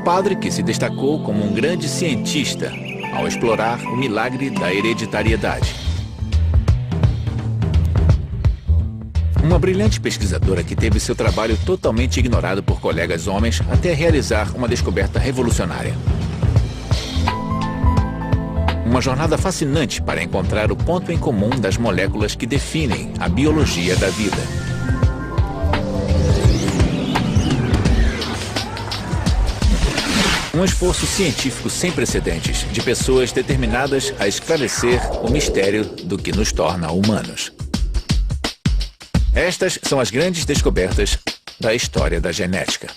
padre que se destacou como um grande cientista ao explorar o milagre da hereditariedade. Uma brilhante pesquisadora que teve seu trabalho totalmente ignorado por colegas homens até realizar uma descoberta revolucionária. Uma jornada fascinante para encontrar o ponto em comum das moléculas que definem a biologia da vida. Um esforço científico sem precedentes de pessoas determinadas a esclarecer o mistério do que nos torna humanos. Estas são as grandes descobertas da história da genética.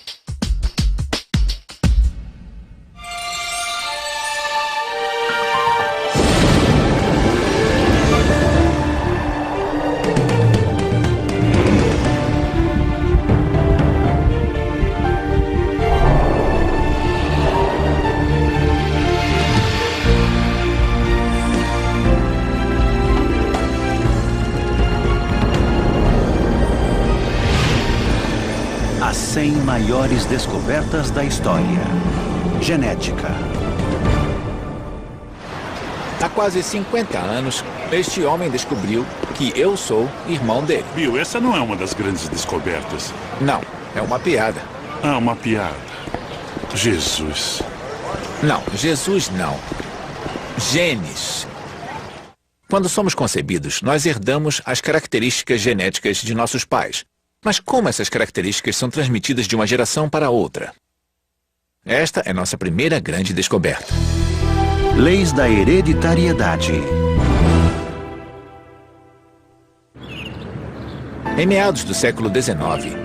As 100 maiores descobertas da história. Genética. Há quase 50 anos, este homem descobriu que eu sou irmão dele. Bill, essa não é uma das grandes descobertas. Não, é uma piada. Ah, uma piada. Jesus. Não, Jesus não. Genes. Quando somos concebidos, nós herdamos as características genéticas de nossos pais. Mas como essas características são transmitidas de uma geração para outra? Esta é nossa primeira grande descoberta. Leis da hereditariedade. Em meados do século XIX,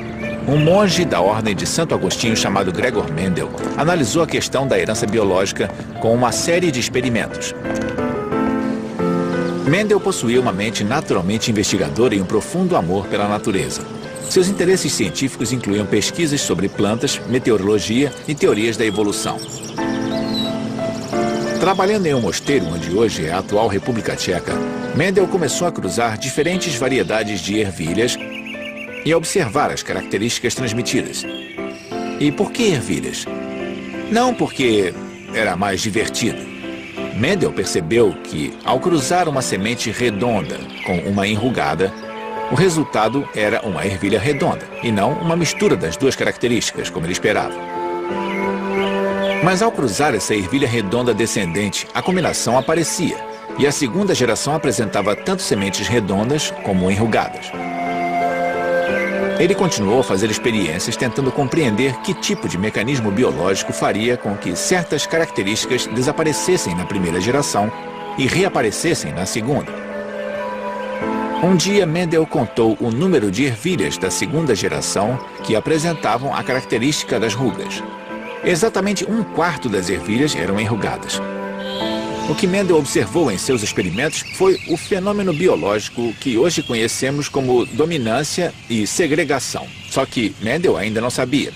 um monge da ordem de Santo Agostinho chamado Gregor Mendel analisou a questão da herança biológica com uma série de experimentos. Mendel possuía uma mente naturalmente investigadora e um profundo amor pela natureza. Seus interesses científicos incluíam pesquisas sobre plantas, meteorologia e teorias da evolução. Trabalhando em um mosteiro onde hoje é a atual República Tcheca, Mendel começou a cruzar diferentes variedades de ervilhas e a observar as características transmitidas. E por que ervilhas? Não porque era mais divertido. Mendel percebeu que, ao cruzar uma semente redonda com uma enrugada, o resultado era uma ervilha redonda, e não uma mistura das duas características, como ele esperava. Mas ao cruzar essa ervilha redonda descendente, a combinação aparecia, e a segunda geração apresentava tanto sementes redondas como enrugadas. Ele continuou a fazer experiências tentando compreender que tipo de mecanismo biológico faria com que certas características desaparecessem na primeira geração e reaparecessem na segunda. Um dia, Mendel contou o número de ervilhas da segunda geração que apresentavam a característica das rugas. Exatamente 1/4 das ervilhas eram enrugadas. O que Mendel observou em seus experimentos foi o fenômeno biológico que hoje conhecemos como dominância e segregação. Só que Mendel ainda não sabia.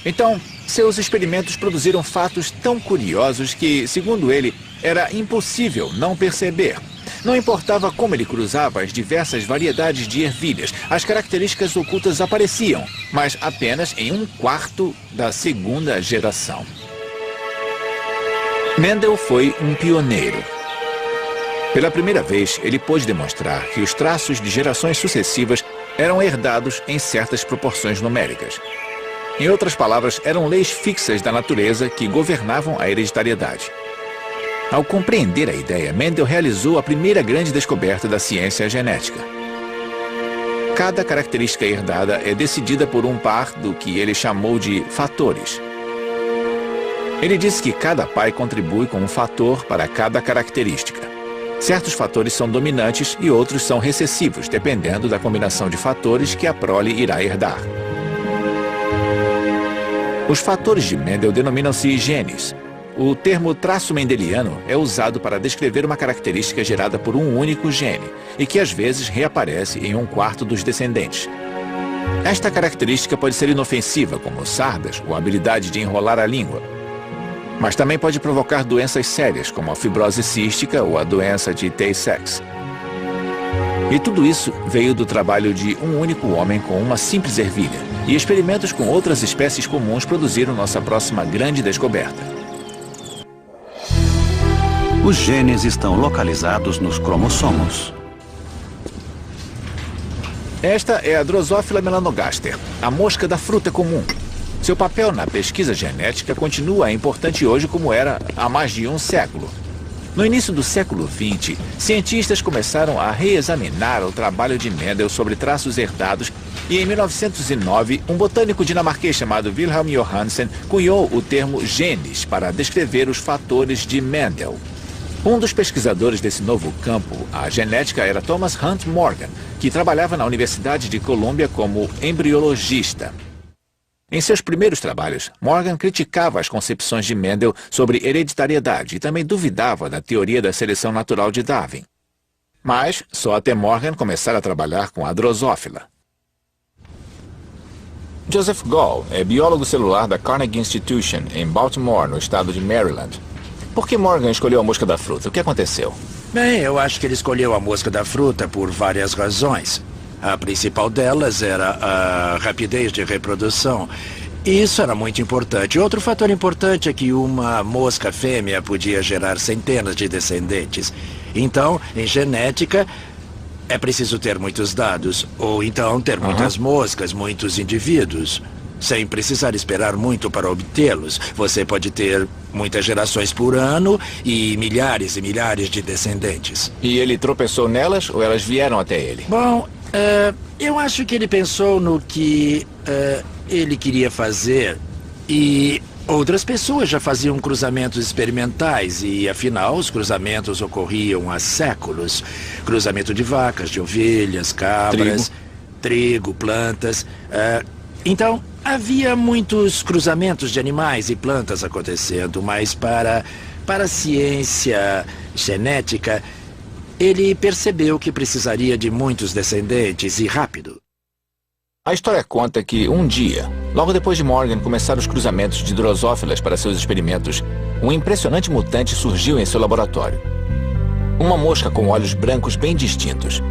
Então, seus experimentos produziram fatos tão curiosos que, segundo ele, era impossível não perceber. Não importava como ele cruzava as diversas variedades de ervilhas, as características ocultas apareciam, mas apenas em 1/4 da segunda geração. Mendel foi um pioneiro. Pela primeira vez, ele pôde demonstrar que os traços de gerações sucessivas eram herdados em certas proporções numéricas. Em outras palavras, eram leis fixas da natureza que governavam a hereditariedade. Ao compreender a ideia, Mendel realizou a primeira grande descoberta da ciência genética. Cada característica herdada é decidida por um par do que ele chamou de fatores. Ele disse que cada pai contribui com um fator para cada característica. Certos fatores são dominantes e outros são recessivos, dependendo da combinação de fatores que a prole irá herdar. Os fatores de Mendel denominam-se genes. O termo traço mendeliano é usado para descrever uma característica gerada por um único gene e que às vezes reaparece em 1/4 dos descendentes. Esta característica pode ser inofensiva, como sardas ou a habilidade de enrolar a língua. Mas também pode provocar doenças sérias, como a fibrose cística ou a doença de Tay-Sachs. E tudo isso veio do trabalho de um único homem com uma simples ervilha, e experimentos com outras espécies comuns produziram nossa próxima grande descoberta. Os genes estão localizados nos cromossomos. Esta é a Drosophila melanogaster, a mosca da fruta comum. Seu papel na pesquisa genética continua importante hoje como era há mais de um século. No início do século XX, cientistas começaram a reexaminar o trabalho de Mendel sobre traços herdados e em 1909, um botânico dinamarquês chamado Wilhelm Johannsen cunhou o termo genes para descrever os fatores de Mendel. Um dos pesquisadores desse novo campo, a genética, era Thomas Hunt Morgan, que trabalhava na Universidade de Colômbia como embriologista. Em seus primeiros trabalhos, Morgan criticava as concepções de Mendel sobre hereditariedade e também duvidava da teoria da seleção natural de Darwin. Mas só até Morgan começar a trabalhar com a Drosophila. Joseph Gall é biólogo celular da Carnegie Institution, em Baltimore, no estado de Maryland. Por que Morgan escolheu a mosca da fruta? O que aconteceu? Bem, eu acho que ele escolheu a mosca da fruta por várias razões. A principal delas era a rapidez de reprodução. Isso era muito importante. Outro fator importante é que uma mosca fêmea podia gerar centenas de descendentes. Então, em genética, é preciso ter muitos dados. Ou então ter muitas moscas, muitos indivíduos. Sem precisar esperar muito para obtê-los. Você pode ter muitas gerações por ano e milhares de descendentes. E ele tropeçou nelas ou elas vieram até ele? Bom, eu acho que ele pensou no que ele queria fazer e outras pessoas já faziam cruzamentos experimentais e, afinal, os cruzamentos ocorriam há séculos. Cruzamento de vacas, de ovelhas, cabras, trigo plantas. Então, havia muitos cruzamentos de animais e plantas acontecendo, mas para a ciência genética, ele percebeu que precisaria de muitos descendentes e rápido. A história conta que um dia, logo depois de Morgan começar os cruzamentos de drosófilas para seus experimentos, um impressionante mutante surgiu em seu laboratório. Uma mosca com olhos brancos bem distintos.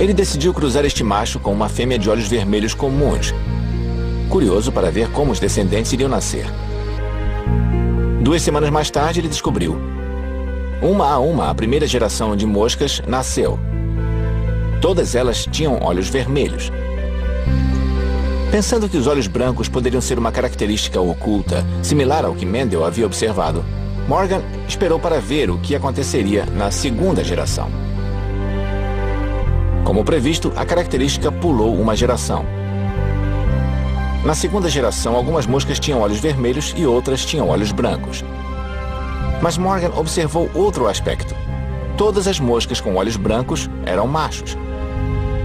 Ele decidiu cruzar este macho com uma fêmea de olhos vermelhos comuns, curioso para ver como os descendentes iriam nascer. 2 semanas mais tarde, ele descobriu. Uma a uma, a primeira geração de moscas nasceu. Todas elas tinham olhos vermelhos. Pensando que os olhos brancos poderiam ser uma característica oculta, similar ao que Mendel havia observado, Morgan esperou para ver o que aconteceria na segunda geração. Como previsto, a característica pulou uma geração. Na segunda geração, algumas moscas tinham olhos vermelhos e outras tinham olhos brancos. Mas Morgan observou outro aspecto. Todas as moscas com olhos brancos eram machos.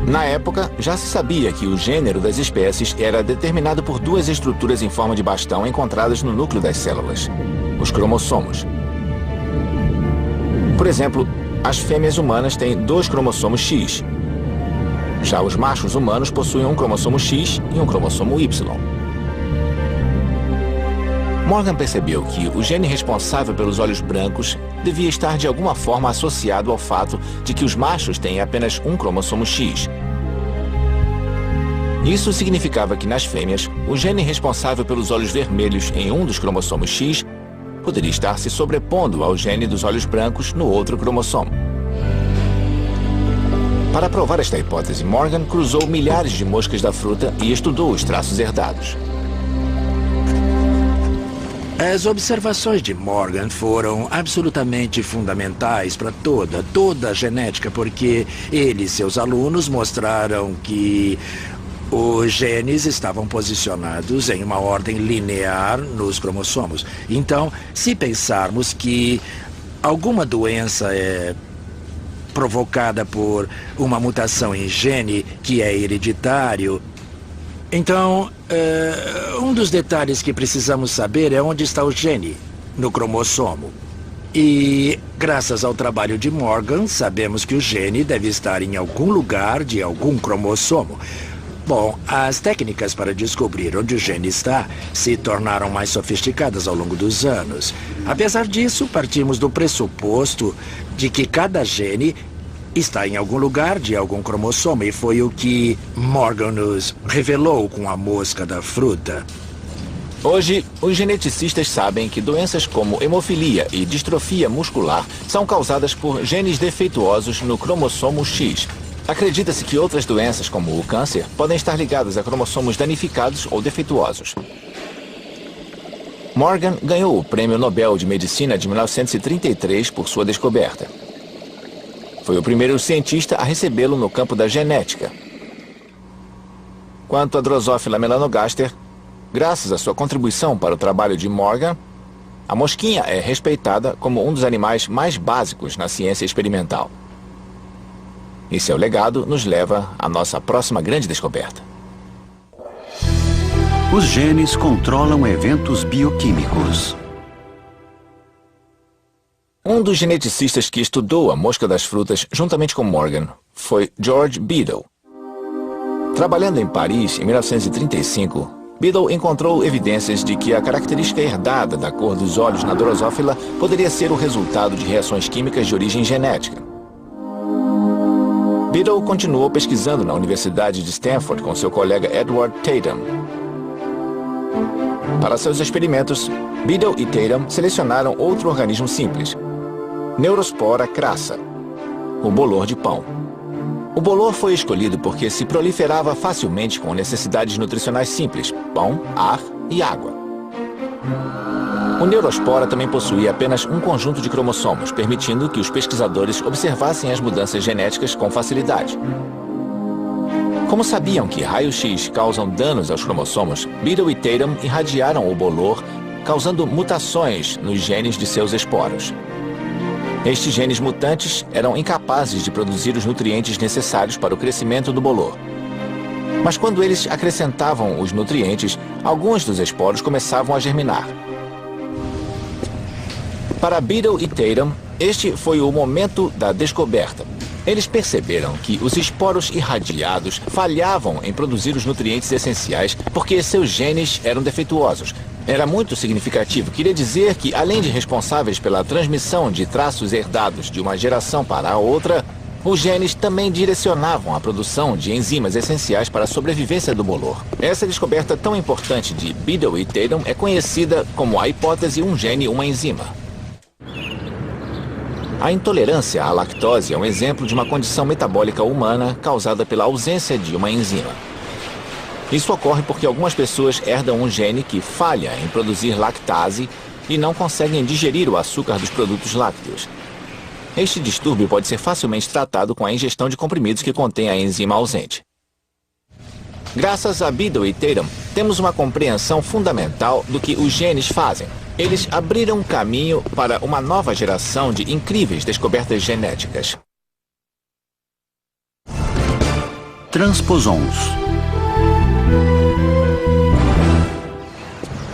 Na época, já se sabia que o gênero das espécies era determinado por 2 estruturas em forma de bastão encontradas no núcleo das células, os cromossomos. Por exemplo, as fêmeas humanas têm 2 cromossomos X. Já os machos humanos possuem um cromossomo X e um cromossomo Y. Morgan percebeu que o gene responsável pelos olhos brancos devia estar de alguma forma associado ao fato de que os machos têm apenas um cromossomo X. Isso significava que nas fêmeas, o gene responsável pelos olhos vermelhos em um dos cromossomos X poderia estar se sobrepondo ao gene dos olhos brancos no outro cromossomo. Para provar esta hipótese, Morgan cruzou milhares de moscas da fruta e estudou os traços herdados. As observações de Morgan foram absolutamente fundamentais para toda a genética, porque ele e seus alunos mostraram que os genes estavam posicionados em uma ordem linear nos cromossomos. Então, se pensarmos que alguma doença é provocada por uma mutação em gene que é hereditário, então, um dos detalhes que precisamos saber é onde está o gene no cromossomo. E, graças ao trabalho de Morgan, sabemos que o gene deve estar em algum lugar de algum cromossomo. Bom, as técnicas para descobrir onde o gene está se tornaram mais sofisticadas ao longo dos anos. Apesar disso, partimos do pressuposto de que cada gene está em algum lugar de algum cromossomo e foi o que Morgan nos revelou com a mosca da fruta. Hoje, os geneticistas sabem que doenças como hemofilia e distrofia muscular são causadas por genes defeituosos no cromossomo X. Acredita-se que outras doenças, como o câncer, podem estar ligadas a cromossomos danificados ou defeituosos. Morgan ganhou o Prêmio Nobel de Medicina de 1933 por sua descoberta. Foi o primeiro cientista a recebê-lo no campo da genética. Quanto à Drosophila melanogaster, graças à sua contribuição para o trabalho de Morgan, a mosquinha é respeitada como um dos animais mais básicos na ciência experimental. E seu legado nos leva à nossa próxima grande descoberta. Os genes controlam eventos bioquímicos. Um dos geneticistas que estudou a mosca das frutas juntamente com Morgan foi George Beadle. Trabalhando em Paris em 1935, Beadle encontrou evidências de que a característica herdada da cor dos olhos na Drosophila poderia ser o resultado de reações químicas de origem genética. Beadle continuou pesquisando na Universidade de Stanford com seu colega Edward Tatum. Para seus experimentos, Beadle e Tatum selecionaram outro organismo simples, Neurospora crassa, o bolor de pão. O bolor foi escolhido porque se proliferava facilmente com necessidades nutricionais simples, pão, ar e água. O Neurospora também possuía apenas um conjunto de cromossomos, permitindo que os pesquisadores observassem as mudanças genéticas com facilidade. Como sabiam que raios-x causam danos aos cromossomos, Beadle e Tatum irradiaram o bolor, causando mutações nos genes de seus esporos. Estes genes mutantes eram incapazes de produzir os nutrientes necessários para o crescimento do bolor. Mas quando eles acrescentavam os nutrientes, alguns dos esporos começavam a germinar. Para Beadle e Tatum, este foi o momento da descoberta. Eles perceberam que os esporos irradiados falhavam em produzir os nutrientes essenciais porque seus genes eram defeituosos. Era muito significativo. Queria dizer que, além de responsáveis pela transmissão de traços herdados de uma geração para a outra, os genes também direcionavam a produção de enzimas essenciais para a sobrevivência do bolor. Essa descoberta tão importante de Beadle e Tatum é conhecida como a hipótese um gene, uma enzima. A intolerância à lactose é um exemplo de uma condição metabólica humana causada pela ausência de uma enzima. Isso ocorre porque algumas pessoas herdam um gene que falha em produzir lactase e não conseguem digerir o açúcar dos produtos lácteos. Este distúrbio pode ser facilmente tratado com a ingestão de comprimidos que contêm a enzima ausente. Graças a Beadle e Tatum, temos uma compreensão fundamental do que os genes fazem. Eles abriram caminho para uma nova geração de incríveis descobertas genéticas. Transposons.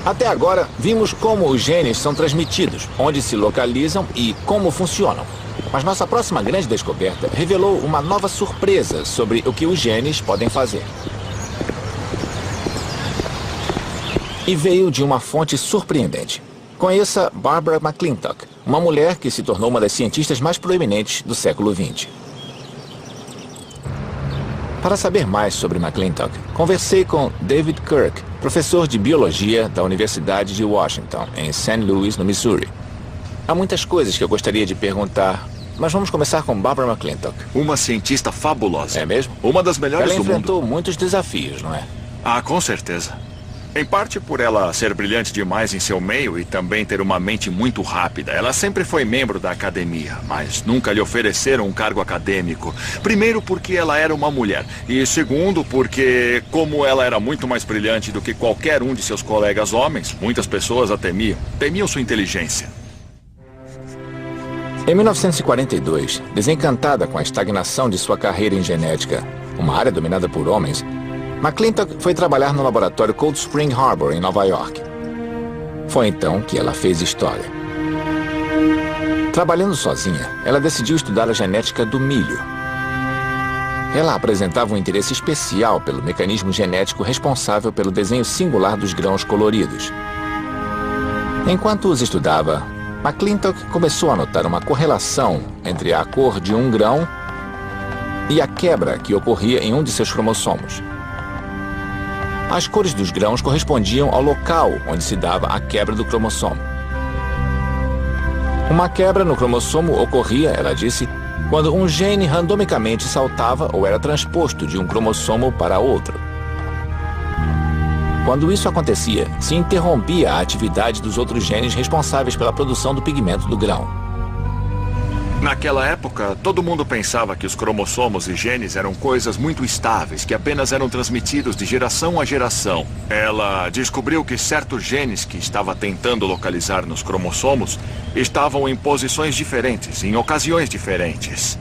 Até agora, vimos como os genes são transmitidos, onde se localizam e como funcionam. Mas nossa próxima grande descoberta revelou uma nova surpresa sobre o que os genes podem fazer. E veio de uma fonte surpreendente. Conheça Barbara McClintock, uma mulher que se tornou uma das cientistas mais proeminentes do século XX. Para saber mais sobre McClintock, conversei com David Kirk, professor de biologia da Universidade de Washington, em St. Louis, no Missouri. Há muitas coisas que eu gostaria de perguntar, mas vamos começar com Barbara McClintock. Uma cientista fabulosa. É mesmo? Uma das melhores do Ela mundo. enfrentou muitos desafios, não é? Ah, com certeza. Em parte por ela ser brilhante demais em seu meio e também ter uma mente muito rápida. Ela sempre foi membro da academia, mas nunca lhe ofereceram um cargo acadêmico. Primeiro porque ela era uma mulher. E segundo porque, como ela era muito mais brilhante do que qualquer um de seus colegas homens, muitas pessoas a temiam. Temiam sua inteligência. Em 1942, desencantada com a estagnação de sua carreira em genética, uma área dominada por homens, McClintock foi trabalhar no laboratório Cold Spring Harbor, em Nova York. Foi então que ela fez história. Trabalhando sozinha, ela decidiu estudar a genética do milho. Ela apresentava um interesse especial pelo mecanismo genético responsável pelo desenho singular dos grãos coloridos. Enquanto os estudava, McClintock começou a notar uma correlação entre a cor de um grão e a quebra que ocorria em um de seus cromossomos. As cores dos grãos correspondiam ao local onde se dava a quebra do cromossomo. Uma quebra no cromossomo ocorria, ela disse, quando um gene randomicamente saltava ou era transposto de um cromossomo para outro. Quando isso acontecia, se interrompia a atividade dos outros genes responsáveis pela produção do pigmento do grão. Naquela época, todo mundo pensava que os cromossomos e genes eram coisas muito estáveis, que apenas eram transmitidos de geração a geração. Ela descobriu que certos genes que estava tentando localizar nos cromossomos estavam em posições diferentes, em ocasiões diferentes.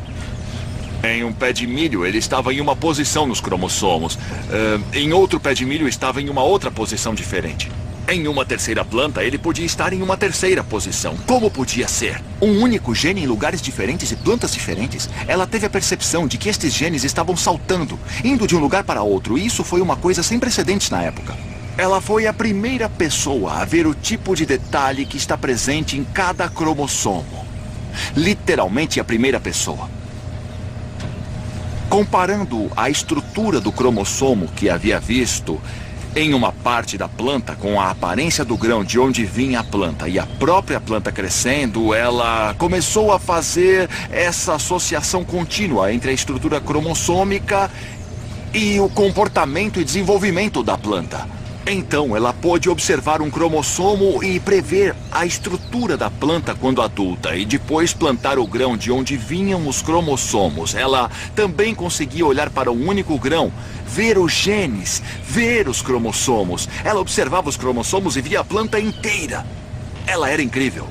Em um pé de milho, ele estava em uma posição nos cromossomos. Em outro pé de milho, estava em uma outra posição diferente. Em uma terceira planta, ele podia estar em uma terceira posição. Como podia ser? Um único gene em lugares diferentes e plantas diferentes? Ela teve a percepção de que estes genes estavam saltando, indo de um lugar para outro, e isso foi uma coisa sem precedentes na época. Ela foi a primeira pessoa a ver o tipo de detalhe que está presente em cada cromossomo. Literalmente a primeira pessoa. Comparando a estrutura do cromossomo que havia visto em uma parte da planta com a aparência do grão de onde vinha a planta e a própria planta crescendo, ela começou a fazer essa associação contínua entre a estrutura cromossômica e o comportamento e desenvolvimento da planta. Então, ela pôde observar um cromossomo e prever a estrutura da planta quando adulta e depois plantar o grão de onde vinham os cromossomos. Ela também conseguia olhar para um único grão, ver os genes, ver os cromossomos. Ela observava os cromossomos e via a planta inteira. Ela era incrível.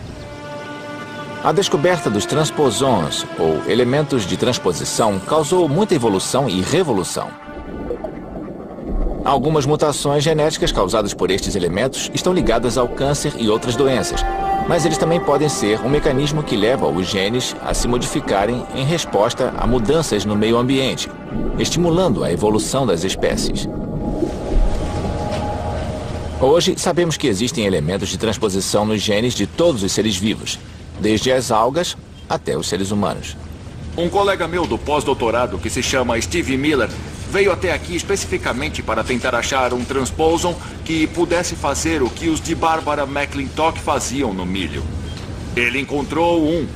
A descoberta dos transposons, ou elementos de transposição, causou muita evolução e revolução. Algumas mutações genéticas causadas por estes elementos estão ligadas ao câncer e outras doenças, mas eles também podem ser um mecanismo que leva os genes a se modificarem em resposta a mudanças no meio ambiente, estimulando a evolução das espécies. Hoje, sabemos que existem elementos de transposição nos genes de todos os seres vivos, desde as algas até os seres humanos. Um colega meu do pós-doutorado, que se chama Steve Miller, veio até aqui especificamente para tentar achar um transposon que pudesse fazer o que os de Barbara McClintock faziam no milho. Ele encontrou um,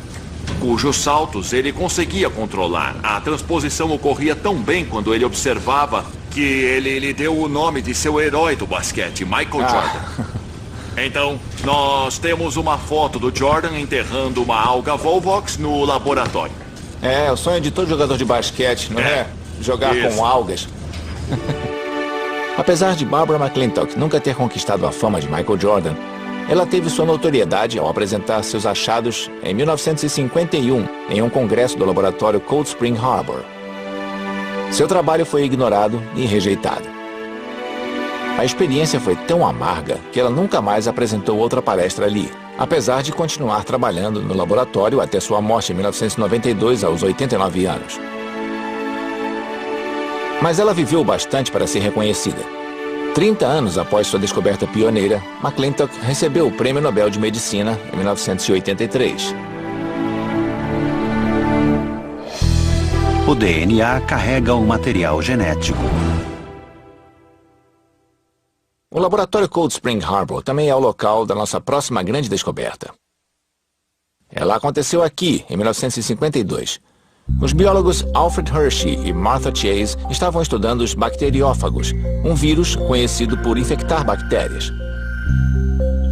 cujos saltos ele conseguia controlar. A transposição ocorria tão bem quando ele observava que ele lhe deu o nome de seu herói do basquete, Michael Jordan. Então, nós temos uma foto do Jordan enterrando uma alga Volvox no laboratório. É, o sonho de todo jogador de basquete, não é? Jogar Isso. com algas. Apesar de Barbara McClintock nunca ter conquistado a fama de Michael Jordan, ela teve sua notoriedade ao apresentar seus achados em 1951 em um congresso do laboratório Cold Spring Harbor. Seu trabalho foi ignorado e rejeitado. A experiência foi tão amarga que ela nunca mais apresentou outra palestra ali, apesar de continuar trabalhando no laboratório até sua morte em 1992, aos 89 anos. Mas ela viveu bastante para ser reconhecida. 30 anos após sua descoberta pioneira, McClintock recebeu o Prêmio Nobel de Medicina em 1983. O DNA carrega um material genético. O laboratório Cold Spring Harbor também é o local da nossa próxima grande descoberta. Ela aconteceu aqui, em 1952. Os biólogos Alfred Hershey e Martha Chase estavam estudando os bacteriófagos, um vírus conhecido por infectar bactérias.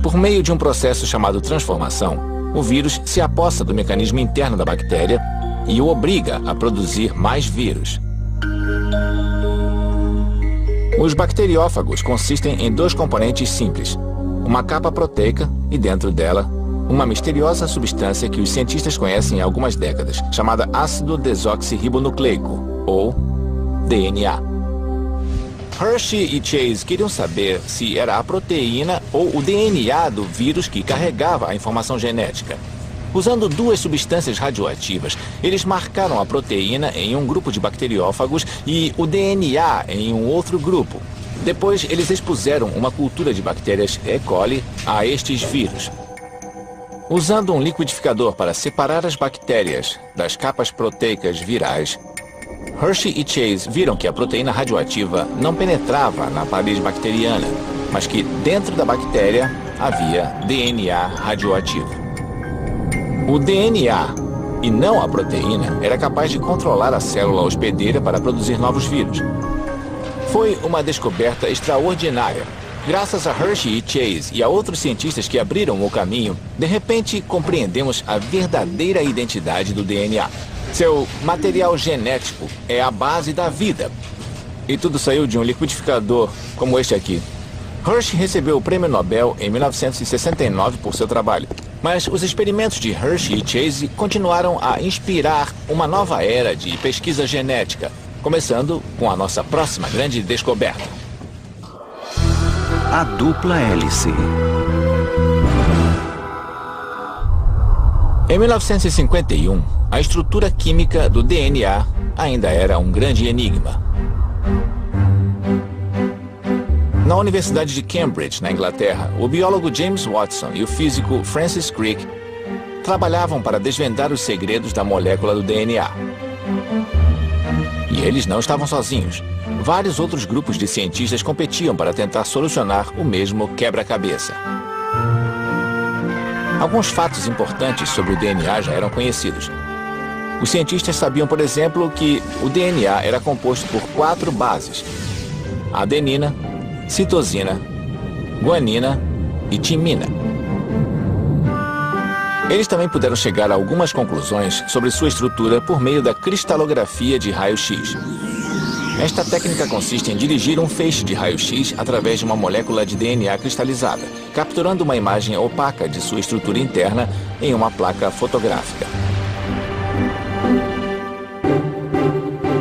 Por meio de um processo chamado transformação, o vírus se apossa do mecanismo interno da bactéria e o obriga a produzir mais vírus. Os bacteriófagos consistem em dois componentes simples, uma capa proteica e, dentro dela, uma misteriosa substância que os cientistas conhecem há algumas décadas, chamada ácido desoxirribonucleico, ou DNA. Hershey e Chase queriam saber se era a proteína ou o DNA do vírus que carregava a informação genética. Usando duas substâncias radioativas, eles marcaram a proteína em um grupo de bacteriófagos e o DNA em um outro grupo. Depois, eles expuseram uma cultura de bactérias E. coli a estes vírus. Usando um liquidificador para separar as bactérias das capas proteicas virais, Hershey e Chase viram que a proteína radioativa não penetrava na parede bacteriana, mas que dentro da bactéria havia DNA radioativo. O DNA, e não a proteína, era capaz de controlar a célula hospedeira para produzir novos vírus. Foi uma descoberta extraordinária. Graças a Hershey e Chase e a outros cientistas que abriram o caminho, de repente compreendemos a verdadeira identidade do DNA. Seu material genético é a base da vida. E tudo saiu de um liquidificador como este aqui. Hershey recebeu o Prêmio Nobel em 1969 por seu trabalho. Mas os experimentos de Hershey e Chase continuaram a inspirar uma nova era de pesquisa genética, começando com a nossa próxima grande descoberta. A dupla hélice. Em 1951, a estrutura química do DNA ainda era um grande enigma. Na Universidade de Cambridge, na Inglaterra, o biólogo James Watson e o físico Francis Crick trabalhavam para desvendar os segredos da molécula do DNA. E eles não estavam sozinhos. Vários outros grupos de cientistas competiam para tentar solucionar o mesmo quebra-cabeça. Alguns fatos importantes sobre o DNA já eram conhecidos. Os cientistas sabiam, por exemplo, que o DNA era composto por 4 bases: adenina, citosina, guanina e timina. Eles também puderam chegar a algumas conclusões sobre sua estrutura por meio da cristalografia de raio-x. Esta técnica consiste em dirigir um feixe de raio-x através de uma molécula de DNA cristalizada, capturando uma imagem opaca de sua estrutura interna em uma placa fotográfica.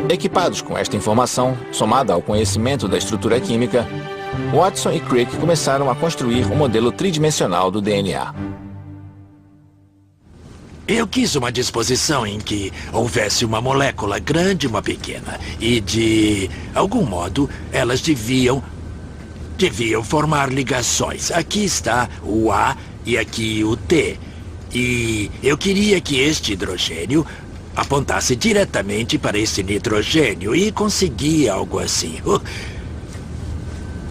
Equipados com esta informação, somada ao conhecimento da estrutura química, Watson e Crick começaram a construir um modelo tridimensional do DNA. Eu quis uma disposição em que houvesse uma molécula grande e uma pequena. E, de algum modo, elas deviam formar ligações. Aqui está o A e aqui o T. E eu queria que este hidrogênio apontasse diretamente para esse nitrogênio e consegui algo assim.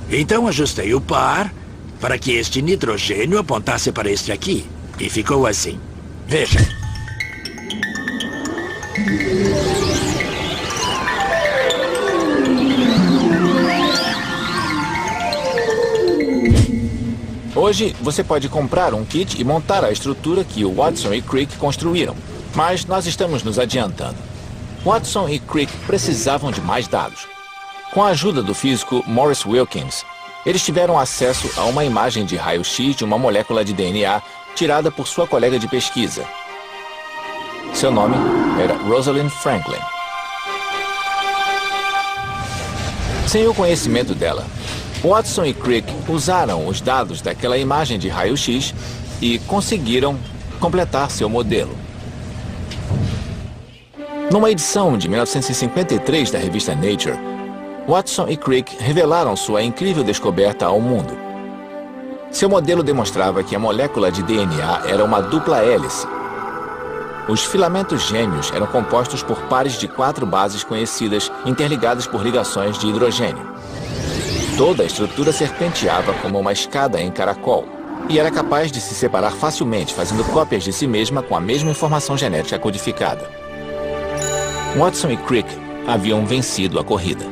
Então ajustei o par para que este nitrogênio apontasse para este aqui. E ficou assim. Veja. Hoje, você pode comprar um kit e montar a estrutura que o Watson e Crick construíram. Mas nós estamos nos adiantando. Watson e Crick precisavam de mais dados. Com a ajuda do físico Maurice Wilkins, eles tiveram acesso a uma imagem de raio-x de uma molécula de DNA tirada por sua colega de pesquisa. Seu nome era Rosalind Franklin. Sem o conhecimento dela, Watson e Crick usaram os dados daquela imagem de raio-x e conseguiram completar seu modelo. Numa edição de 1953 da revista Nature, Watson e Crick revelaram sua incrível descoberta ao mundo. Seu modelo demonstrava que a molécula de DNA era uma dupla hélice. Os filamentos gêmeos eram compostos por pares de 4 bases conhecidas, interligadas por ligações de hidrogênio. Toda a estrutura serpenteava como uma escada em caracol e era capaz de se separar facilmente, fazendo cópias de si mesma com a mesma informação genética codificada. Watson e Crick haviam vencido a corrida.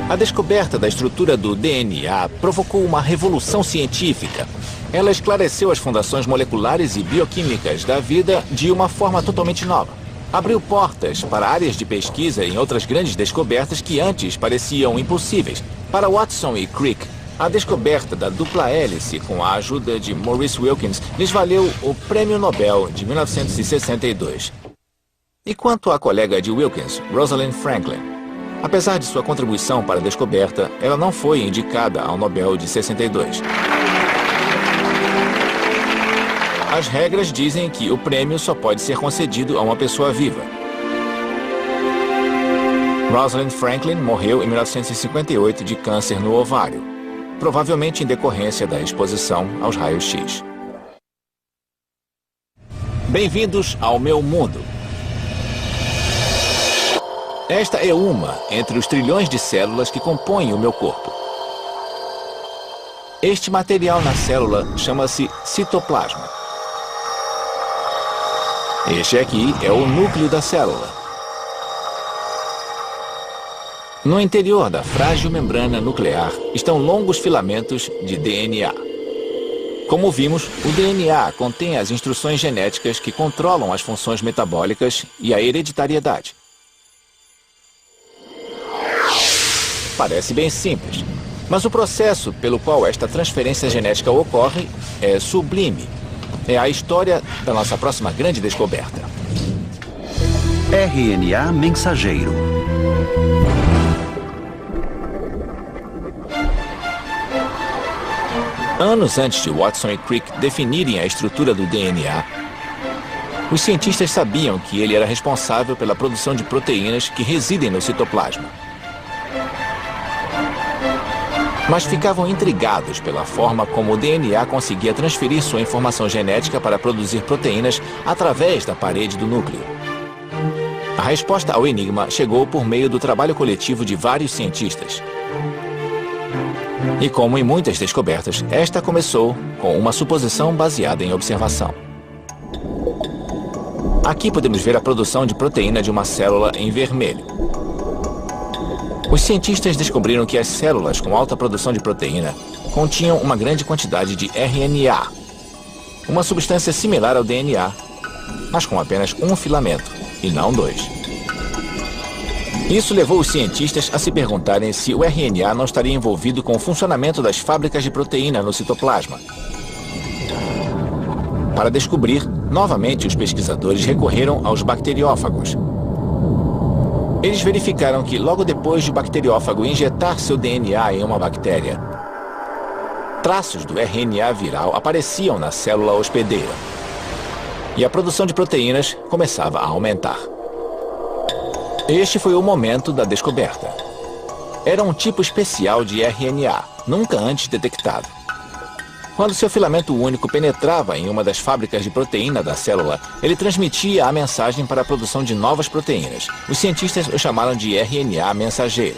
A descoberta da estrutura do DNA provocou uma revolução científica. Ela esclareceu as fundações moleculares e bioquímicas da vida de uma forma totalmente nova. Abriu portas para áreas de pesquisa em outras grandes descobertas que antes pareciam impossíveis. Para Watson e Crick, a descoberta da dupla hélice com a ajuda de Maurice Wilkins lhes valeu o Prêmio Nobel de 1962. E quanto à colega de Wilkins, Rosalind Franklin? Apesar de sua contribuição para a descoberta, ela não foi indicada ao Nobel de 62. As regras dizem que o prêmio só pode ser concedido a uma pessoa viva. Rosalind Franklin morreu em 1958 de câncer no ovário, provavelmente em decorrência da exposição aos raios-x. Bem-vindos ao meu mundo. Esta é uma entre os trilhões de células que compõem o meu corpo. Este material na célula chama-se citoplasma. Este aqui é o núcleo da célula. No interior da frágil membrana nuclear estão longos filamentos de DNA. Como vimos, o DNA contém as instruções genéticas que controlam as funções metabólicas e a hereditariedade. Parece bem simples, mas o processo pelo qual esta transferência genética ocorre é sublime. É a história da nossa próxima grande descoberta. RNA mensageiro. Anos antes de Watson e Crick definirem a estrutura do DNA, os cientistas sabiam que ele era responsável pela produção de proteínas que residem no citoplasma. Mas ficavam intrigados pela forma como o DNA conseguia transferir sua informação genética para produzir proteínas através da parede do núcleo. A resposta ao enigma chegou por meio do trabalho coletivo de vários cientistas. E como em muitas descobertas, esta começou com uma suposição baseada em observação. Aqui podemos ver a produção de proteína de uma célula em vermelho. Os cientistas descobriram que as células com alta produção de proteína continham uma grande quantidade de RNA, uma substância similar ao DNA, mas com apenas um filamento, e não dois. Isso levou os cientistas a se perguntarem se o RNA não estaria envolvido com o funcionamento das fábricas de proteína no citoplasma. Para descobrir, novamente os pesquisadores recorreram aos bacteriófagos. Eles verificaram que logo depois de o bacteriófago injetar seu DNA em uma bactéria, traços do RNA viral apareciam na célula hospedeira. E a produção de proteínas começava a aumentar. Este foi o momento da descoberta. Era um tipo especial de RNA, nunca antes detectado. Quando seu filamento único penetrava em uma das fábricas de proteína da célula, ele transmitia a mensagem para a produção de novas proteínas. Os cientistas o chamaram de RNA mensageiro.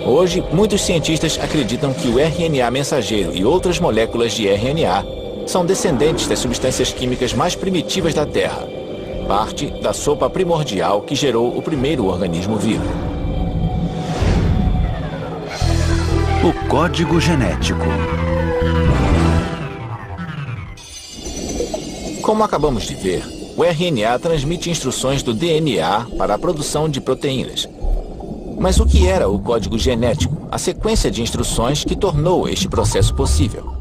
Hoje, muitos cientistas acreditam que o RNA mensageiro e outras moléculas de RNA são descendentes das substâncias químicas mais primitivas da Terra, parte da sopa primordial que gerou o primeiro organismo vivo. O código genético. Como acabamos de ver, o RNA transmite instruções do DNA para a produção de proteínas. Mas o que era o código genético, a sequência de instruções que tornou este processo possível?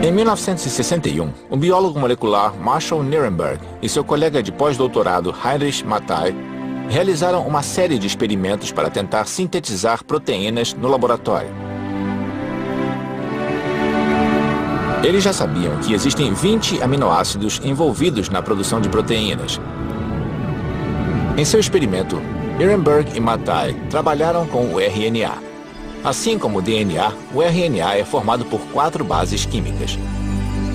Em 1961, o biólogo molecular Marshall Nirenberg e seu colega de pós-doutorado Heinrich Mattei realizaram uma série de experimentos para tentar sintetizar proteínas no laboratório. Eles já sabiam que existem 20 aminoácidos envolvidos na produção de proteínas. Em seu experimento, Nirenberg e Mattei trabalharam com o RNA. Assim como o DNA, o RNA é formado por 4 bases químicas.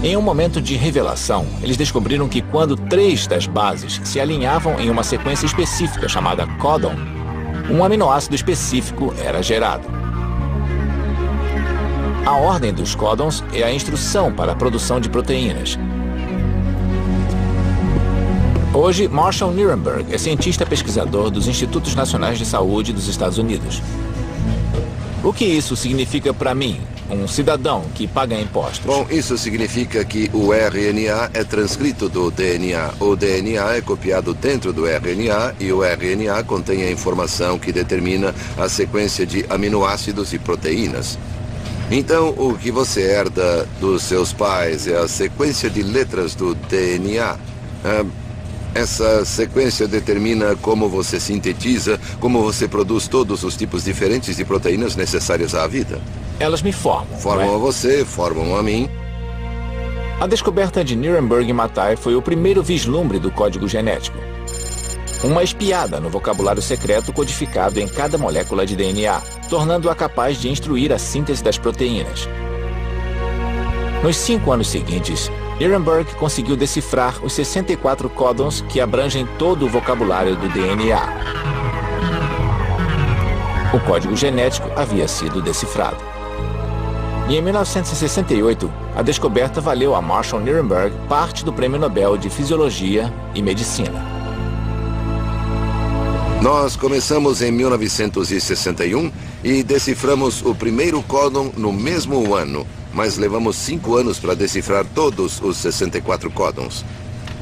Em um momento de revelação, eles descobriram que quando 3 das bases se alinhavam em uma sequência específica chamada códon, um aminoácido específico era gerado. A ordem dos códons é a instrução para a produção de proteínas. Hoje, Marshall Nirenberg é cientista pesquisador dos Institutos Nacionais de Saúde dos Estados Unidos. O que isso significa para mim, um cidadão que paga impostos? Bom, isso significa que o RNA é transcrito do DNA. O DNA é copiado dentro do RNA e o RNA contém a informação que determina a sequência de aminoácidos e proteínas. Então, o que você herda dos seus pais é a sequência de letras do DNA. Essa sequência determina como você sintetiza, como você produz todos os tipos diferentes de proteínas necessárias à vida. Elas me formam. Formam a você, formam a mim. A descoberta de Nirenberg e Mattei foi o primeiro vislumbre do código genético. Uma espiada no vocabulário secreto codificado em cada molécula de DNA, tornando-a capaz de instruir a síntese das proteínas. Nos 5 anos seguintes, Nirenberg conseguiu decifrar os 64 códons que abrangem todo o vocabulário do DNA. O código genético havia sido decifrado. E em 1968, a descoberta valeu a Marshall Nirenberg parte do Prêmio Nobel de Fisiologia e Medicina. Nós começamos em 1961 e deciframos o primeiro códon no mesmo ano, mas levamos 5 anos para decifrar todos os 64 códons.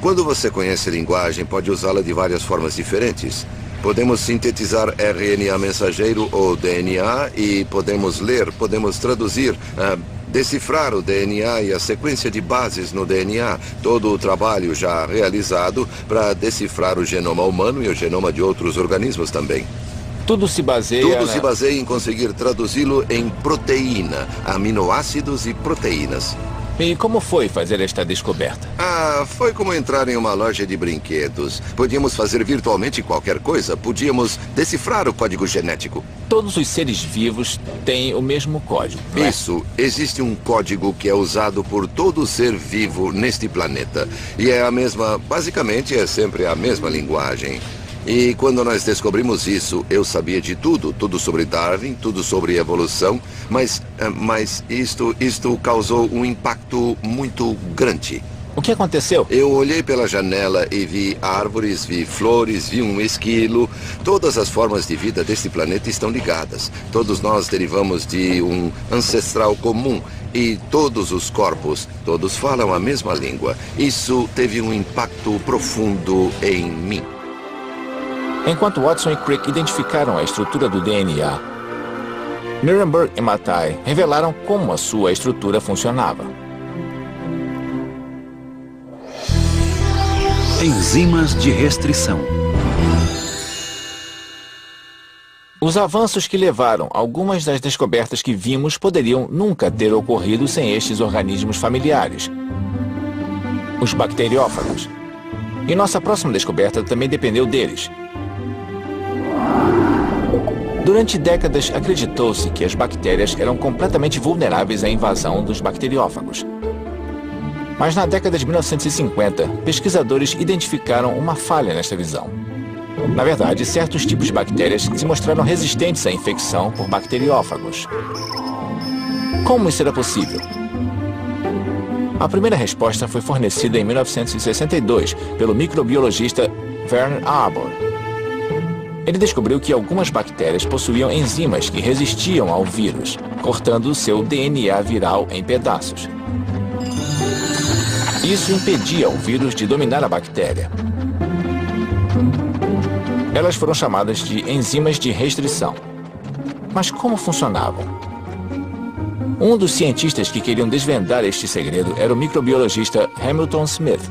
Quando você conhece a linguagem, pode usá-la de várias formas diferentes. Podemos sintetizar RNA mensageiro ou DNA e podemos ler, podemos traduzir, decifrar o DNA e a sequência de bases no DNA, todo o trabalho já realizado para decifrar o genoma humano e o genoma de outros organismos também. Tudo se baseia em conseguir traduzi-lo em proteína, aminoácidos e proteínas. E como foi fazer esta descoberta? Foi como entrar em uma loja de brinquedos. Podíamos fazer virtualmente qualquer coisa. Podíamos decifrar o código genético. Todos os seres vivos têm o mesmo código, não é? Isso. Existe um código que é usado por todo ser vivo neste planeta. E é a mesma... Basicamente, é sempre a mesma linguagem. E quando nós descobrimos isso, eu sabia de tudo. Tudo sobre Darwin, tudo sobre evolução. Mas isto causou um impacto muito grande. O que aconteceu? Eu olhei pela janela e vi árvores, vi flores, vi um esquilo. Todas as formas de vida deste planeta estão ligadas. Todos nós derivamos de um ancestral comum. E todos os corpos, todos falam a mesma língua. Isso teve um impacto profundo em mim. Enquanto Watson e Crick identificaram a estrutura do DNA, Nirenberg e Mathai revelaram como a sua estrutura funcionava. Enzimas de restrição. Os avanços que levaram algumas das descobertas que vimos poderiam nunca ter ocorrido sem estes organismos familiares, os bacteriófagos. E nossa próxima descoberta também dependeu deles. Durante décadas, acreditou-se que as bactérias eram completamente vulneráveis à invasão dos bacteriófagos. Mas na década de 1950, pesquisadores identificaram uma falha nesta visão. Na verdade, certos tipos de bactérias se mostraram resistentes à infecção por bacteriófagos. Como isso era possível? A primeira resposta foi fornecida em 1962 pelo microbiologista Werner Arbor. Ele descobriu que algumas bactérias possuíam enzimas que resistiam ao vírus, cortando o seu DNA viral em pedaços. Isso impedia o vírus de dominar a bactéria. Elas foram chamadas de enzimas de restrição. Mas como funcionavam? Um dos cientistas que queriam desvendar este segredo era o microbiologista Hamilton Smith.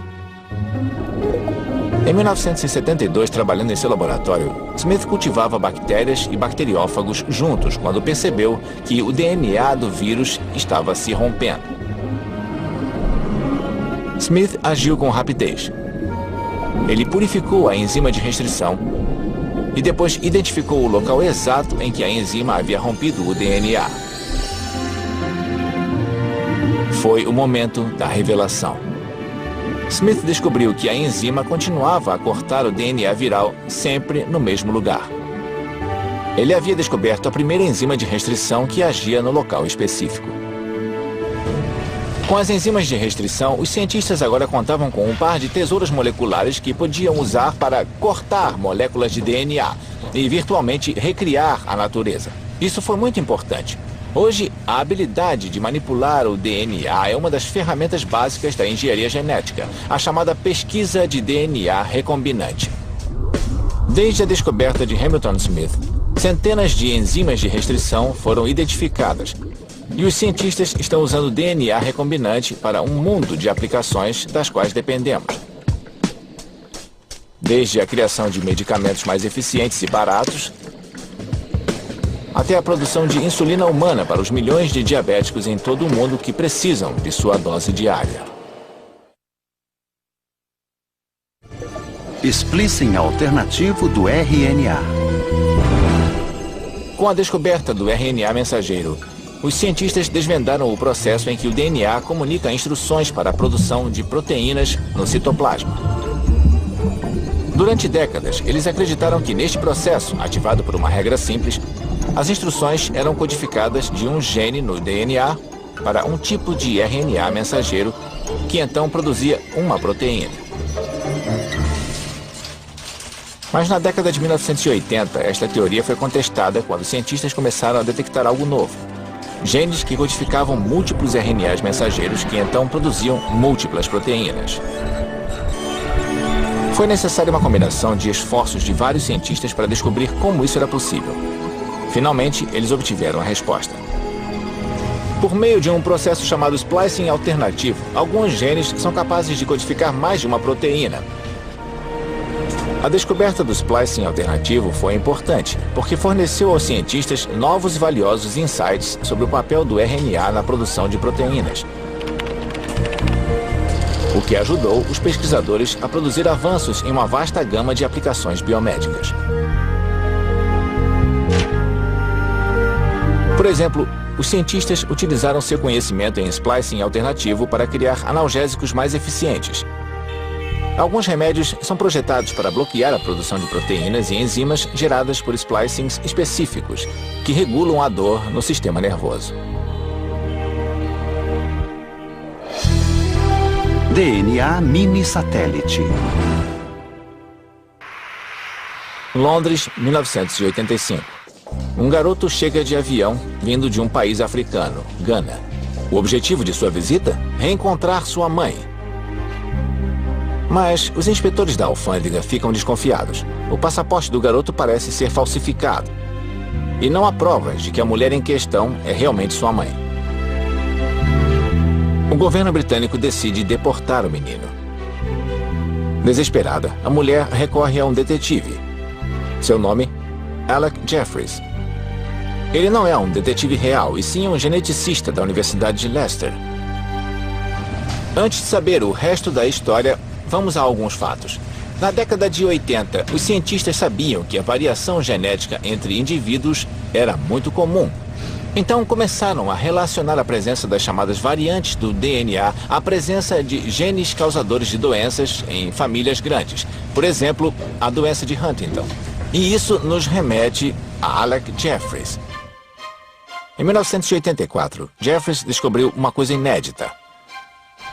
Em 1972, trabalhando em seu laboratório, Smith cultivava bactérias e bacteriófagos juntos quando percebeu que o DNA do vírus estava se rompendo. Smith agiu com rapidez. Ele purificou a enzima de restrição e depois identificou o local exato em que a enzima havia rompido o DNA. Foi o momento da revelação. Smith descobriu que a enzima continuava a cortar o DNA viral sempre no mesmo lugar. Ele havia descoberto a primeira enzima de restrição que agia no local específico. Com as enzimas de restrição, os cientistas agora contavam com um par de tesouras moleculares que podiam usar para cortar moléculas de DNA e virtualmente recriar a natureza. Isso foi muito importante. Hoje, a habilidade de manipular o DNA é uma das ferramentas básicas da engenharia genética, a chamada pesquisa de DNA recombinante. Desde a descoberta de Hamilton Smith, centenas de enzimas de restrição foram identificadas, e os cientistas estão usando DNA recombinante para um mundo de aplicações das quais dependemos. Desde a criação de medicamentos mais eficientes e baratos, até a produção de insulina humana para os milhões de diabéticos em todo o mundo que precisam de sua dose diária. Splicing alternativo do RNA. Com a descoberta do RNA mensageiro, os cientistas desvendaram o processo em que o DNA comunica instruções para a produção de proteínas no citoplasma. Durante décadas, eles acreditaram que neste processo, ativado por uma regra simples, as instruções eram codificadas de um gene no DNA para um tipo de RNA mensageiro que então produzia uma proteína. Mas na década de 1980, esta teoria foi contestada quando cientistas começaram a detectar algo novo. Genes que codificavam múltiplos RNAs mensageiros que então produziam múltiplas proteínas. Foi necessária uma combinação de esforços de vários cientistas para descobrir como isso era possível. Finalmente, eles obtiveram a resposta. Por meio de um processo chamado splicing alternativo, alguns genes são capazes de codificar mais de uma proteína. A descoberta do splicing alternativo foi importante, porque forneceu aos cientistas novos e valiosos insights sobre o papel do RNA na produção de proteínas. O que ajudou os pesquisadores a produzir avanços em uma vasta gama de aplicações biomédicas. Por exemplo, os cientistas utilizaram seu conhecimento em splicing alternativo para criar analgésicos mais eficientes. Alguns remédios são projetados para bloquear a produção de proteínas e enzimas geradas por splicings específicos, que regulam a dor no sistema nervoso. DNA mini-satélite. Londres, 1985. Um garoto chega de avião vindo de um país africano, Gana. O objetivo de sua visita? Reencontrar sua mãe. Mas os inspetores da alfândega ficam desconfiados. O passaporte do garoto parece ser falsificado. E não há provas de que a mulher em questão é realmente sua mãe. O governo britânico decide deportar o menino. Desesperada, a mulher recorre a um detetive. Seu nome? Alec Jeffreys. Ele não é um detetive real, e sim um geneticista da Universidade de Leicester. Antes de saber o resto da história, vamos a alguns fatos. Na década de 80, os cientistas sabiam que a variação genética entre indivíduos era muito comum. Então começaram a relacionar a presença das chamadas variantes do DNA à presença de genes causadores de doenças em famílias grandes. Por exemplo, a doença de Huntington. E isso nos remete a Alec Jeffreys. Em 1984, Jeffreys descobriu uma coisa inédita.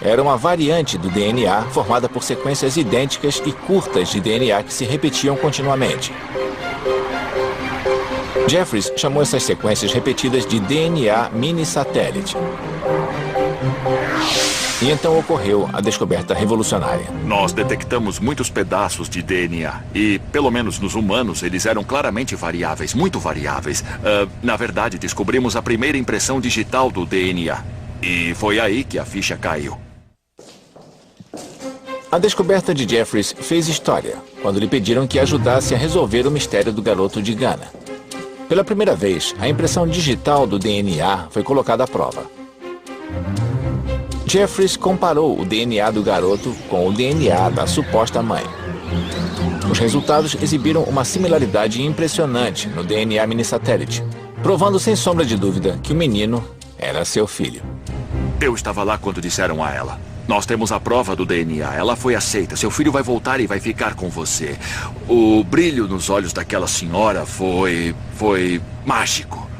Era uma variante do DNA formada por sequências idênticas e curtas de DNA que se repetiam continuamente. Jeffreys chamou essas sequências repetidas de DNA mini-satélite. E então ocorreu a descoberta revolucionária. Nós detectamos muitos pedaços de DNA e, pelo menos nos humanos, eles eram claramente variáveis, muito variáveis. Na verdade, descobrimos a primeira impressão digital do DNA. E foi aí que a ficha caiu. A descoberta de Jeffreys fez história, quando lhe pediram que ajudasse a resolver o mistério do garoto de Gana. Pela primeira vez, a impressão digital do DNA foi colocada à prova. Jeffreys comparou o DNA do garoto com o DNA da suposta mãe. Os resultados exibiram uma similaridade impressionante no DNA mini-satélite, provando sem sombra de dúvida que o menino era seu filho. Eu estava lá quando disseram a ela: nós temos a prova do DNA, ela foi aceita, seu filho vai voltar e vai ficar com você. O brilho nos olhos daquela senhora foi mágico.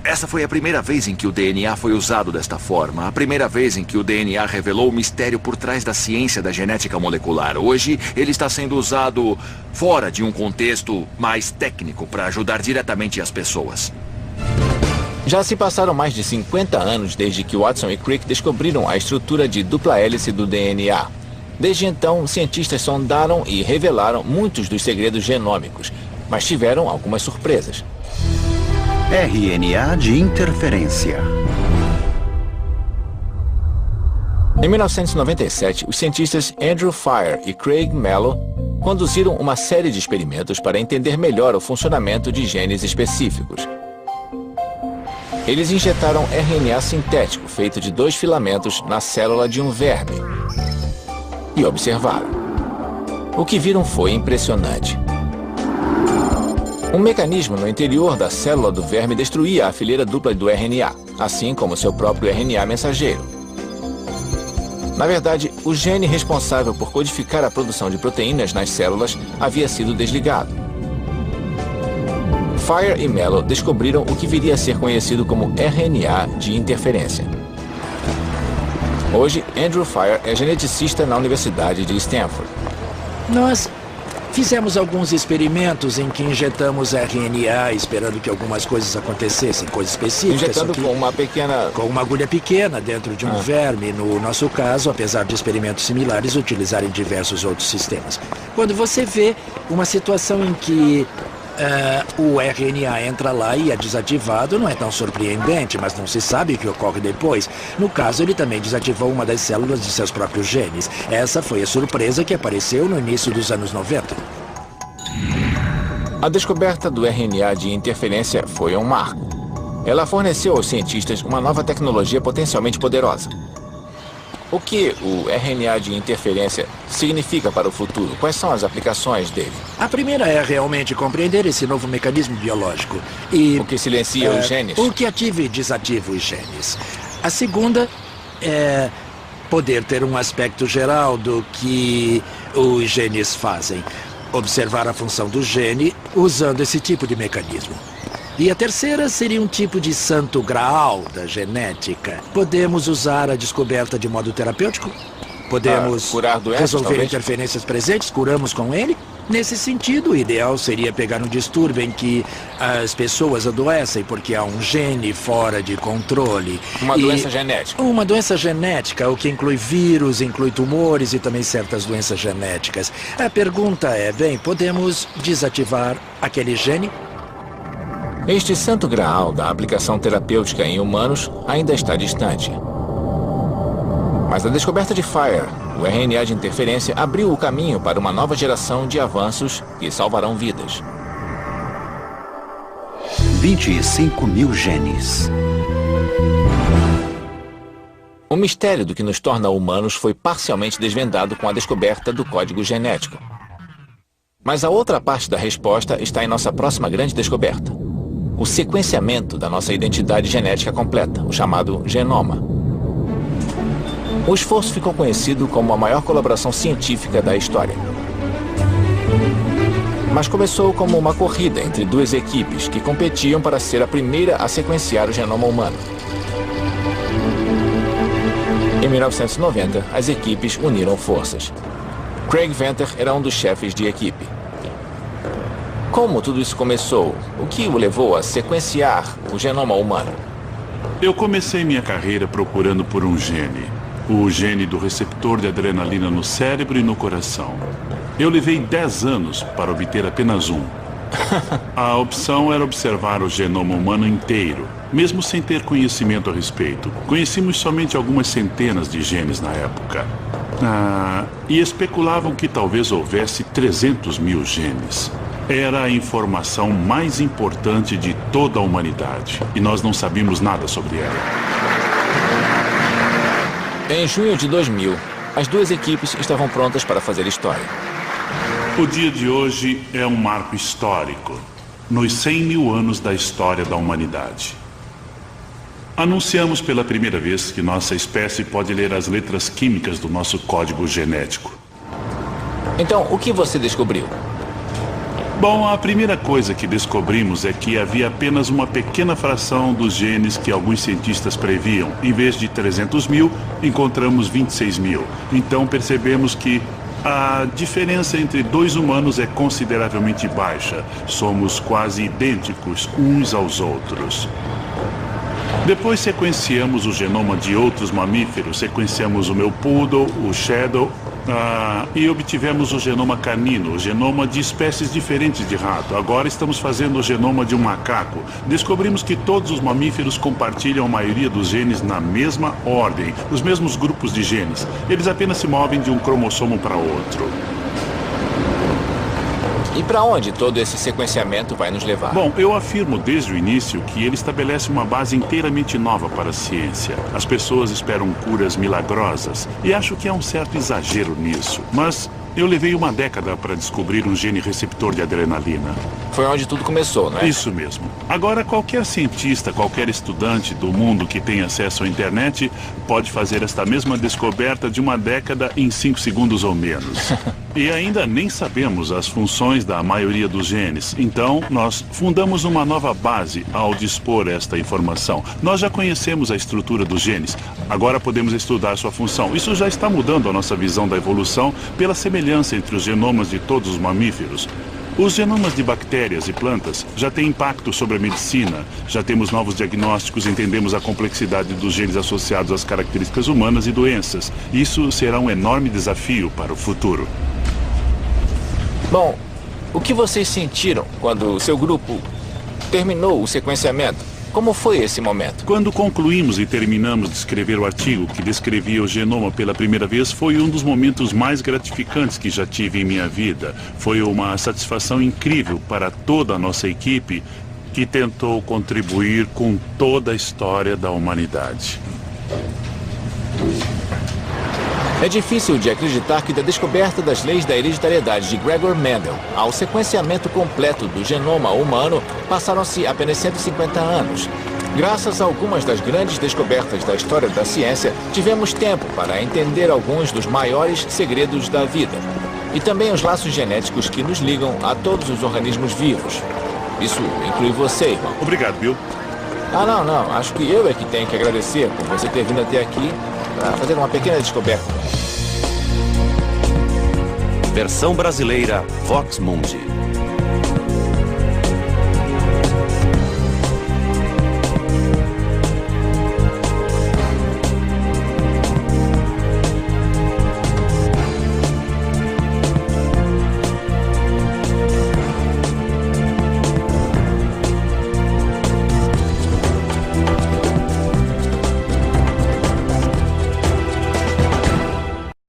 Essa foi a primeira vez em que o DNA foi usado desta forma. A primeira vez em que o DNA revelou o mistério por trás da ciência da genética molecular. Hoje, ele está sendo usado fora de um contexto mais técnico para ajudar diretamente as pessoas. Já se passaram mais de 50 anos desde que Watson e Crick descobriram a estrutura de dupla hélice do DNA. Desde então, cientistas sondaram e revelaram muitos dos segredos genômicos, mas tiveram algumas surpresas. RNA de interferência. Em 1997, os cientistas Andrew Fire e Craig Mello conduziram uma série de experimentos para entender melhor o funcionamento de genes específicos. Eles injetaram RNA sintético feito de 2 filamentos na célula de um verme e observaram. O que viram foi impressionante. Um mecanismo no interior da célula do verme destruía a fileira dupla do RNA, assim como seu próprio RNA mensageiro. Na verdade, o gene responsável por codificar a produção de proteínas nas células havia sido desligado. Fire e Mello descobriram o que viria a ser conhecido como RNA de interferência. Hoje, Andrew Fire é geneticista na Universidade de Stanford. Nós fizemos alguns experimentos em que injetamos RNA esperando que algumas coisas acontecessem, coisas específicas. Injetando com uma agulha pequena dentro de um verme, no nosso caso, apesar de experimentos similares utilizarem diversos outros sistemas. Quando você vê uma situação em que o RNA entra lá e é desativado, não é tão surpreendente, mas não se sabe o que ocorre depois. No caso, ele também desativou uma das células de seus próprios genes. Essa foi a surpresa que apareceu no início dos anos 90. A descoberta do RNA de interferência foi um marco. Ela forneceu aos cientistas uma nova tecnologia potencialmente poderosa. O que o RNA de interferência significa para o futuro? Quais são as aplicações dele? A primeira é realmente compreender esse novo mecanismo biológico. E o que silencia os genes? O que ativa e desativa os genes. A segunda é poder ter um aspecto geral do que os genes fazem. Observar a função do gene usando esse tipo de mecanismo. E a terceira seria um tipo de santo graal da genética. Podemos usar a descoberta de modo terapêutico? Podemos curar doenças, resolver talvez? interferências presentes? Curamos com ele? Nesse sentido, o ideal seria pegar um distúrbio em que as pessoas adoecem porque há um gene fora de controle. Uma doença genética. Uma doença genética, o que inclui vírus, inclui tumores e também certas doenças genéticas. A pergunta é, bem, podemos desativar aquele gene? Este santo graal da aplicação terapêutica em humanos ainda está distante. Mas a descoberta de Fire, o RNA de interferência, abriu o caminho para uma nova geração de avanços que salvarão vidas. 25 mil genes. O mistério do que nos torna humanos foi parcialmente desvendado com a descoberta do código genético. Mas a outra parte da resposta está em nossa próxima grande descoberta. O sequenciamento da nossa identidade genética completa, o chamado genoma. O esforço ficou conhecido como a maior colaboração científica da história. Mas começou como uma corrida entre duas equipes que competiam para ser a primeira a sequenciar o genoma humano. Em 1990, as equipes uniram forças. Craig Venter era um dos chefes de equipe. Como tudo isso começou? O que o levou a sequenciar o genoma humano? Eu comecei minha carreira procurando por um gene. O gene do receptor de adrenalina no cérebro e no coração. Eu levei 10 anos para obter apenas um. A opção era observar o genoma humano inteiro, mesmo sem ter conhecimento a respeito. Conhecíamos somente algumas centenas de genes na época. E especulavam que talvez houvesse 300 mil genes. Era a informação mais importante de toda a humanidade. E nós não sabíamos nada sobre ela. Em junho de 2000, as duas equipes estavam prontas para fazer história. O dia de hoje é um marco histórico. Nos 100 mil anos da história da humanidade. Anunciamos pela primeira vez que nossa espécie pode ler as letras químicas do nosso código genético. Então, o que você descobriu? Bom, a primeira coisa que descobrimos é que havia apenas uma pequena fração dos genes que alguns cientistas previam. Em vez de 300 mil, encontramos 26 mil. Então percebemos que a diferença entre dois humanos é consideravelmente baixa. Somos quase idênticos uns aos outros. Depois sequenciamos o genoma de outros mamíferos. Sequenciamos o meu poodle, o shadow, e obtivemos o genoma canino, o genoma de espécies diferentes de rato. Agora estamos fazendo o genoma de um macaco. Descobrimos que todos os mamíferos compartilham a maioria dos genes na mesma ordem, os mesmos grupos de genes. Eles apenas se movem de um cromossomo para outro. E para onde todo esse sequenciamento vai nos levar? Bom, eu afirmo desde o início que ele estabelece uma base inteiramente nova para a ciência. As pessoas esperam curas milagrosas e acho que há um certo exagero nisso. Mas eu levei uma década para descobrir um gene receptor de adrenalina. Foi onde tudo começou, não é? Isso mesmo. Agora, qualquer cientista, qualquer estudante do mundo que tenha acesso à internet pode fazer esta mesma descoberta de uma década em 5 segundos ou menos. E ainda nem sabemos as funções da maioria dos genes. Então, nós fundamos uma nova base ao dispor esta informação. Nós já conhecemos a estrutura dos genes. Agora podemos estudar sua função. Isso já está mudando a nossa visão da evolução pela semelhança entre os genomas de todos os mamíferos. Os genomas de bactérias e plantas já têm impacto sobre a medicina. Já temos novos diagnósticos, entendemos a complexidade dos genes associados às características humanas e doenças. Isso será um enorme desafio para o futuro. Bom, o que vocês sentiram quando o seu grupo terminou o sequenciamento? Como foi esse momento? Quando concluímos e terminamos de escrever o artigo que descrevia o genoma pela primeira vez, foi um dos momentos mais gratificantes que já tive em minha vida. Foi uma satisfação incrível para toda a nossa equipe que tentou contribuir com toda a história da humanidade. É difícil de acreditar que da descoberta das leis da hereditariedade de Gregor Mendel ao sequenciamento completo do genoma humano passaram-se apenas 150 anos. Graças a algumas das grandes descobertas da história da ciência, tivemos tempo para entender alguns dos maiores segredos da vida. E também os laços genéticos que nos ligam a todos os organismos vivos. Isso inclui você, irmão. Obrigado, Bill. Não. Acho que eu é que tenho que agradecer por você ter vindo até aqui para fazer uma pequena descoberta. Versão brasileira Vox Mundi.